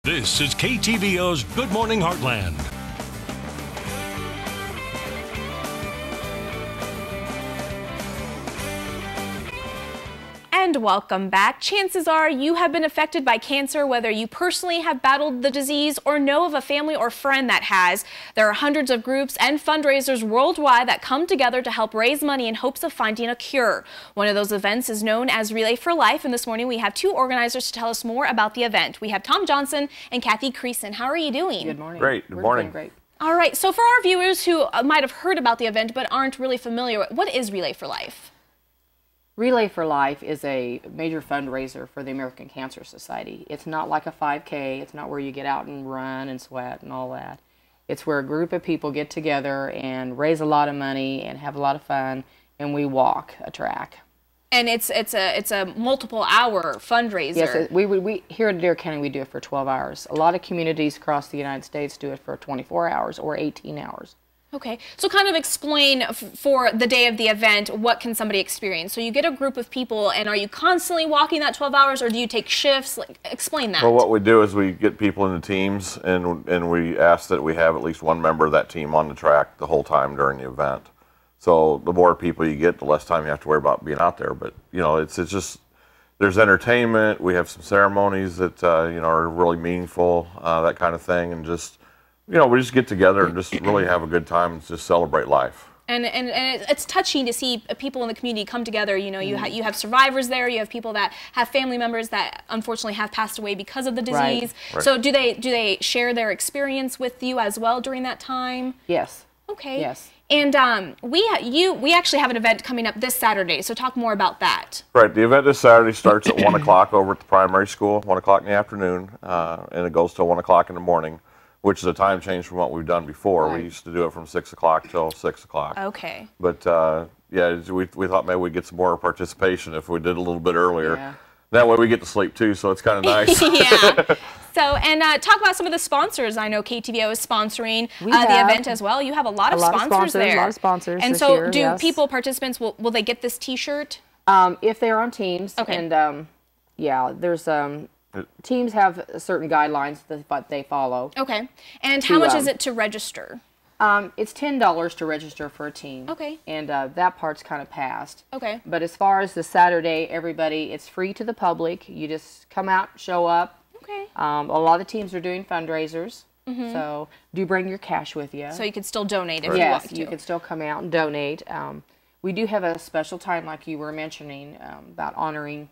This is KTVO's Good Morning Heartland. And welcome back. Chances are you have been affected by cancer, whether you personally have battled the disease or know of a family or friend that has. There are hundreds of groups and fundraisers worldwide that come together to help raise money in hopes of finding a cure. One of those events is known as Relay for Life, and this morning we have two organizers to tell us more about the event. We have Tom Johnson and Kathy Creason. How are you doing? Good morning. Great. Good morning. Great. All right, so for our viewers who might have heard about the event but aren't really familiar, what is Relay for Life? Relay for Life is a major fundraiser for the American Cancer Society. It's not like a 5K. It's not where you get out and run and sweat and all that. It's where a group of people get together and raise a lot of money and have a lot of fun, and we walk a track. And it's a multiple-hour fundraiser. Yes, we here at Adair County we do it for 12 hours. A lot of communities across the United States do it for 24 hours or 18 hours. Okay, so kind of explain for the day of the event, what can somebody experience? So you get a group of people, and are you constantly walking that 12 hours, or do you take shifts? Like, explain that. Well, what we do is we get people into teams, and we ask that we have at least one member of that team on the track the whole time during the event. So the more people you get, the less time you have to worry about being out there. But, you know, it's just, there's entertainment, we have some ceremonies that, you know, are really meaningful, that kind of thing, and just, you know, we just get together and just really have a good time and just celebrate life. And it's touching to see people in the community come together. You know, you have survivors there. You have people that have family members that unfortunately have passed away because of the disease. Right. So do they share their experience with you as well during that time? Yes. Okay. Yes. And we actually have an event coming up this Saturday. So talk more about that. Right. The event this Saturday starts at 1 o'clock over at the primary school, 1 o'clock in the afternoon, and it goes till 1 o'clock in the morning, which is a time change from what we've done before. Right. We used to do it from 6 o'clock till 6 o'clock. Okay. But, yeah, we thought maybe we'd get some more participation if we did a little bit earlier. Yeah. That way we get to sleep, too, so it's kind of nice. Yeah. So, and talk about some of the sponsors. I know KTVO is sponsoring the event as well. You have a lot of sponsors there. A lot of sponsors And this so year, do yes. participants, will they get this T-shirt? If they're on teams. Okay. And, yeah, there's... teams have certain guidelines that they follow. Okay. And how much is it to register? It's $10 to register for a team. Okay. And that part's kind of passed. Okay. But as far as the Saturday, everybody, it's free to the public. You just come out, show up. Okay. A lot of teams are doing fundraisers. So do bring your cash with you. So you can still donate if you want Yes, to. you can still come out and donate. We do have a special time, like you were mentioning, about honoring,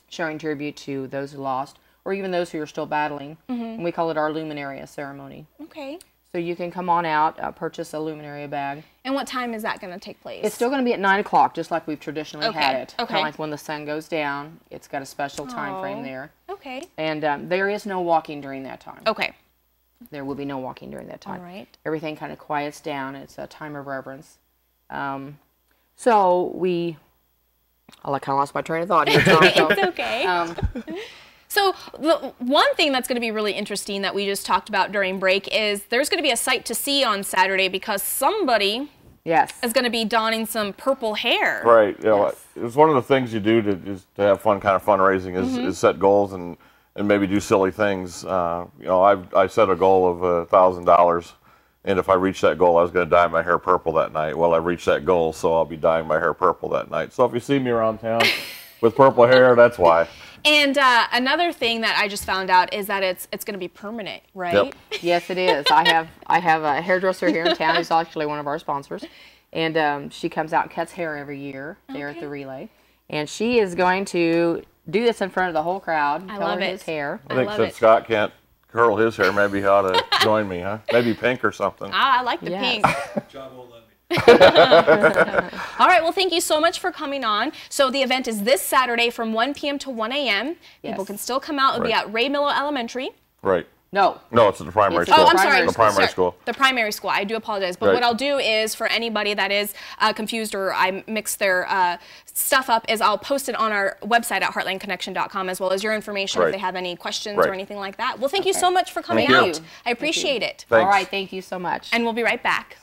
showing tribute to those who lost, or even those who are still battling. And we call it our Luminaria ceremony. Okay. So you can come on out, purchase a Luminaria bag. And what time is that going to take place? It's still going to be at 9 o'clock, just like we've traditionally had it. Okay. Kind of like when the sun goes down. It's got a special time frame there. Okay. And there is no walking during that time. Okay. There will be no walking during that time. All right. Everything kind of quiets down. It's a time of reverence. So we... I kind of lost my train of thought here, Tom. It's okay. So the one thing that's going to be really interesting that we just talked about during break is there's going to be a sight to see on Saturday because somebody is going to be donning some purple hair. Right. You know, it's one of the things you do to have fun, kind of fundraising is set goals and maybe do silly things. You know, I set a goal of $1,000. And if I reach that goal, I was going to dye my hair purple that night. Well, I reached that goal, so I'll be dyeing my hair purple that night. So if you see me around town with purple hair, that's why. And another thing that I just found out is that it's going to be permanent, right? Yep. Yes, it is. I have a hairdresser here in town who's actually one of our sponsors, and she comes out and cuts hair every year there at the Relay, and she is going to do this in front of the whole crowd. I love it. His hair. I think since Scott can't curl his hair, maybe he ought to join me, huh? Maybe pink or something. Ah, I like the pink. Job won't let me. All right, well, thank you so much for coming on. So the event is this Saturday from 1 p.m. to 1 a.m. People can still come out. It'll be at Ray Miller Elementary. Right. No, it's at the primary school. Oh, I'm sorry. The primary school. The primary school. I do apologize. But what I'll do is, for anybody that is confused or I mix their stuff up, is I'll post it on our website at heartlandconnection.com as well as your information if they have any questions or anything like that. Well, thank you so much for coming out. I appreciate it. Thanks. All right, thank you so much. And we'll be right back.